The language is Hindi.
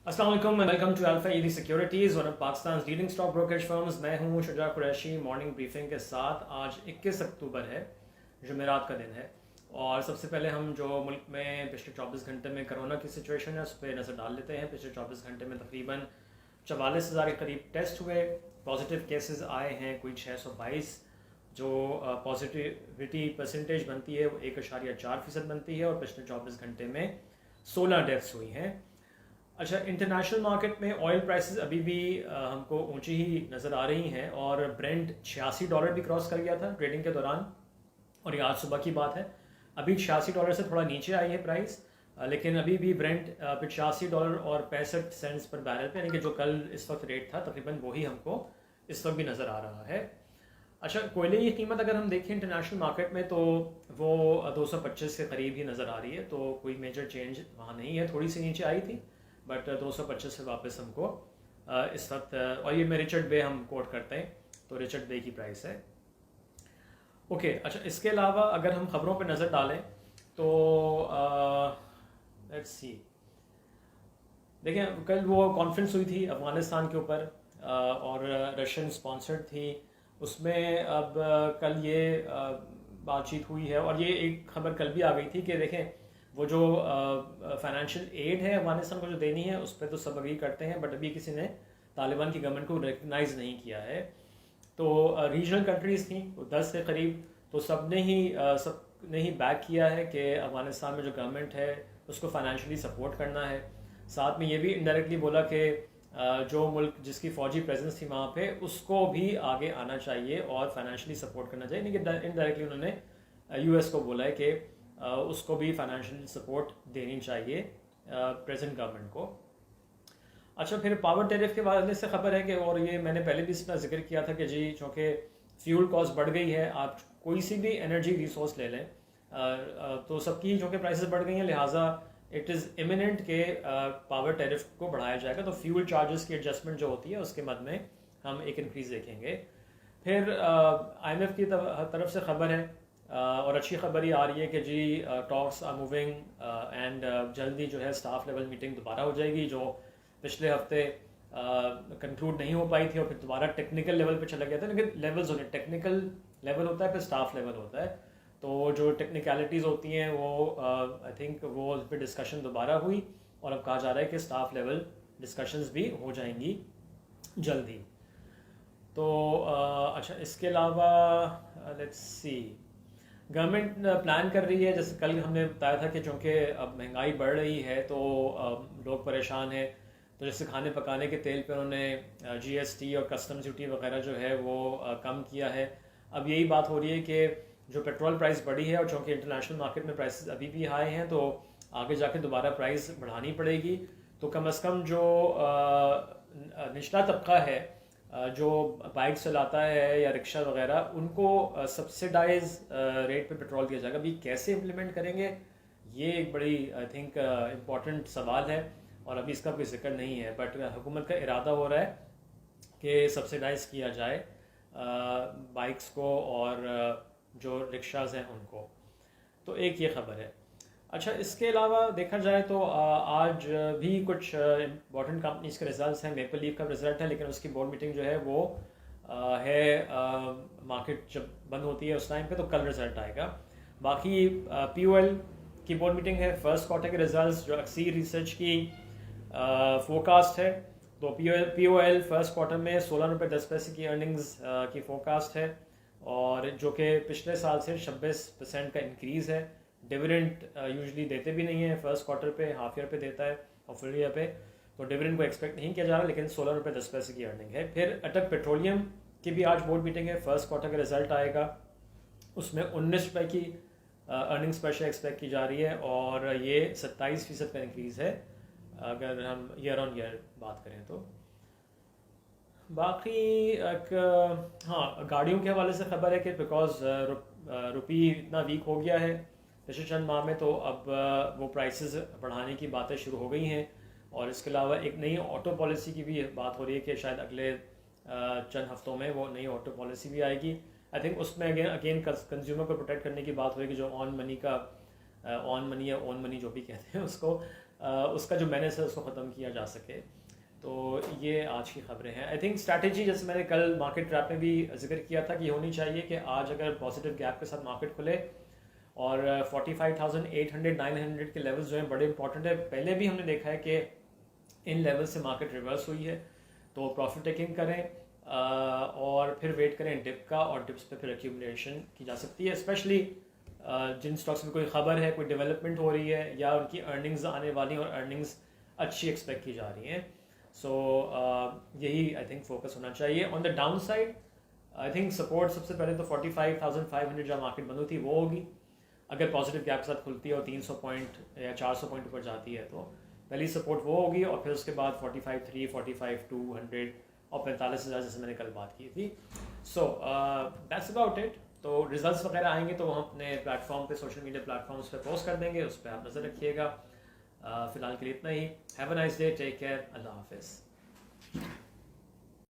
अस्सलाम वालेकुम, welcome to Alpha ED securities, one of Pakistan leading stock brokerage firms. मैं हूं शुजा कुरैशी। मॉर्निंग ब्रीफिंग के साथ आज 21 अक्टूबर है, जुमेरात का दिन है। और सबसे पहले हम जो मुल्क में पिछले 24 घंटे में कोरोना की सिचुएशन है उस पर नज़र डाल लेते हैं। पिछले 24 घंटे में तकरीबन 44,000 के करीब टेस्ट हुए। पॉजिटिव केसेस आए हैं कोई 622। जो पॉजिटिविटी परसेंटेज बनती है वो 1.4% बनती है और पिछले 24 घंटे में 16 डेथ्स हुई हैं। अच्छा, इंटरनेशनल मार्केट में ऑयल प्राइसेस अभी भी हमको ऊंची ही नज़र आ रही हैं और ब्रेंट $86 भी क्रॉस कर गया था ट्रेडिंग के दौरान। और ये आज सुबह की बात है। अभी $86 से थोड़ा नीचे आई है प्राइस, लेकिन अभी भी ब्रेंट $85 और 65 सेंट्स पर बैरल पे, यानी कि जो कल इस वक्त रेट था तकरीबन वही हमको इस वक्त भी नज़र आ रहा है। अच्छा, कोयले की कीमत अगर हम देखें इंटरनेशनल मार्केट में तो वो 225 के करीब ही नज़र आ रही है, तो कोई मेजर चेंज वहाँ नहीं है। थोड़ी सी नीचे आई थी बट 225 से वापस हमको इस वक्त, और ये मैं रिचर्ड बे हम कोट करते हैं तो रिचर्ड बे की प्राइस है। ओके, अच्छा, इसके अलावा अगर हम ख़बरों पे नज़र डालें तो लेट्स सी, देखें कल वो कॉन्फ्रेंस हुई थी अफ़गानिस्तान के ऊपर और रशियन स्पॉन्सर्ड थी। उसमें अब कल ये बातचीत हुई है और ये एक खबर कल भी आ गई थी कि देखें वो जो फाइनेंशियल एड है अफगानिस्तान को जो देनी है उस पर तो सब अग्री करते हैं, बट अभी किसी ने तालिबान की गवर्नमेंट को रिकगनाइज़ नहीं किया है। तो रीजनल कंट्रीज़ थी 10 के करीब, तो सब ने ही बैक किया है कि अफगानिस्तान में जो गवर्नमेंट है उसको फाइनेंशियली सपोर्ट करना है। साथ में ये भी इनडायरेक्टली बोला कि जो मुल्क जिसकी फ़ौजी प्रेजेंस थी वहाँ पे उसको भी आगे आना चाहिए और फाइनेंशियली सपोर्ट करना चाहिए। यानी कि इनडायरेक्टली उन्होंने यूएस को बोला है कि उसको भी फाइनेंशियल सपोर्ट देनी चाहिए प्रेजेंट गवर्नमेंट को। अच्छा, फिर पावर टैरिफ के हवाले से खबर है कि, और ये मैंने पहले भी इसका जिक्र किया था कि जी चूँकि फ्यूल कॉस्ट बढ़ गई है, आप कोई सी भी एनर्जी रिसोर्स ले लें तो सबकी चूँकि प्राइसेस बढ़ गई हैं, लिहाजा इट इज़ इमिनेंट के पावर टैरिफ को बढ़ाया जाएगा। तो फ्यूल चार्जेस की एडजस्टमेंट जो होती है उसके मद में हम एक इंक्रीज़ देखेंगे। फिर IMF की तरफ से खबर है और अच्छी खबर ये आ रही है कि जी टॉक्स आर मूविंग एंड जल्दी जो है स्टाफ लेवल मीटिंग दोबारा हो जाएगी, जो पिछले हफ्ते कंक्लूड नहीं हो पाई थी और फिर दोबारा टेक्निकल लेवल पे चला गया था। लेकिन लेवल्स होते हैं, टेक्निकल लेवल होता है फिर स्टाफ लेवल होता है, तो जो टेक्निकलिटीज़ होती हैं वो आई थिंक वो उस पर डिस्कशन दोबारा हुई और अब कहा जा रहा है कि स्टाफ लेवल डिस्कशंस भी हो जाएंगी जल्दी। तो अच्छा, इसके अलावा लेट्स सी, गवर्नमेंट प्लान कर रही है, जैसे कल हमने बताया था कि चूँकि अब महंगाई बढ़ रही है तो लोग परेशान हैं, तो जैसे खाने पकाने के तेल पे उन्होंने GST और कस्टम ड्यूटी वगैरह जो है वो कम किया है। अब यही बात हो रही है कि जो पेट्रोल प्राइस बढ़ी है और चूँकि इंटरनेशनल मार्केट में प्राइसेस अभी भी हाई हैं तो आगे जाके दोबारा प्राइस बढ़ानी पड़ेगी। तो कम अज़ कम जो निचला तबका है जो बाइक चलाता है या रिक्शा वगैरह, उनको सब्सिडाइज रेट पे पेट्रोल दिया जाएगा। अभी कैसे इम्प्लीमेंट करेंगे ये एक बड़ी आई थिंक इम्पॉर्टेंट सवाल है और अभी इसका कोई जिक्र नहीं है, बट हुकूमत का इरादा हो रहा है कि सब्सिडाइज किया जाए बाइक्स को और जो रिक्शाज हैं उनको। तो एक ये खबर है। अच्छा, इसके अलावा देखा जाए तो आज भी कुछ इम्पॉर्टेंट कंपनीज के रिजल्ट्स हैं। मेपल लीफ का रिजल्ट है लेकिन उसकी बोर्ड मीटिंग जो है वो मार्केट जब बंद होती है उस टाइम पे, तो कल रिजल्ट आएगा। बाकी POL की बोर्ड मीटिंग है, फर्स्ट क्वार्टर के रिजल्ट्स जो अक्सी रिसर्च की फोरकास्ट है। तो POL फर्स्ट क्वार्टर में ₹16.10 की अर्निंग्स की फोरकास्ट है और जो कि पिछले साल से 26% का इंक्रीज़ है। डिविडेंड यूजुअली देते भी नहीं है, फर्स्ट क्वार्टर पे हाफ ईयर पे देता है और फुल ईयर पे, तो डिविडेंड को एक्सपेक्ट नहीं किया जा रहा, लेकिन ₹16.10 की अर्निंग है। फिर अटक पेट्रोलियम की भी आज बोर्ड मीटिंग है, फर्स्ट क्वार्टर का रिजल्ट आएगा, उसमें ₹19 की अर्निंग्स पर शेयर एक्सपेक्ट की जा रही है और ये 27% का इंक्रीज़ है अगर हम ईयर ऑन ईयर बात करें तो। बाकी हाँ, गाड़ियों के हवाले से खबर है कि बिकॉज रुपी इतना वीक हो गया है पिछले चंद माह में, तो अब वो प्राइसेस बढ़ाने की बातें शुरू हो गई हैं। और इसके अलावा एक नई ऑटो पॉलिसी की भी बात हो रही है कि शायद अगले चंद हफ्तों में वो नई ऑटो पॉलिसी भी आएगी। आई थिंक उसमें अगेन कंज्यूमर को प्रोटेक्ट करने की बात होगी, जो ऑन मनी या ओन मनी जो भी कहते हैं उसको, उसका जो मैनेज है उसको ख़त्म किया जा सके। तो ये आज की खबरें हैं। आई थिंक स्ट्रैटेजी, जैसे मैंने कल मार्केट ट्रैप में भी जिक्र किया था कि होनी चाहिए कि आज अगर पॉजिटिव गैप के साथ मार्केट खुले और 45,800 900 के लेवल्स जो हैं बड़े इंपॉर्टेंट है। पहले भी हमने देखा है कि इन लेवल से मार्केट रिवर्स हुई है, तो प्रॉफिट टेकिंग करें और फिर वेट करें डिप का, और डिप्स पे फिर एक्यूमुलेशन की जा सकती है। स्पेशली जिन स्टॉक्स में कोई खबर है, कोई डेवलपमेंट हो रही है या उनकी अर्निंग्स आने वाली और अर्निंग्स अच्छी एक्सपेक्ट की जा रही हैं। सो यही आई थिंक फोकस होना चाहिए। On the down side I think support सबसे पहले तो 45,500 जहाँ मार्केट बंद होती है वो होगी। अगर पॉजिटिव गैप के साथ खुलती है और 300 पॉइंट या 400 पॉइंट ऊपर जाती है तो पहली सपोर्ट वो होगी, और फिर उसके बाद 45,300, 45,200 और 45,000 जैसे मैंने कल बात की थी। So that's about it. तो रिजल्ट्स वगैरह आएंगे तो हम अपने प्लेटफॉर्म पे, सोशल मीडिया प्लेटफॉर्म्स पे पोस्ट कर देंगे, उस पर आप नज़र रखिएगा। फ़िलहाल के लिए इतना ही। Have a nice day, take care, Allah हाफिज़।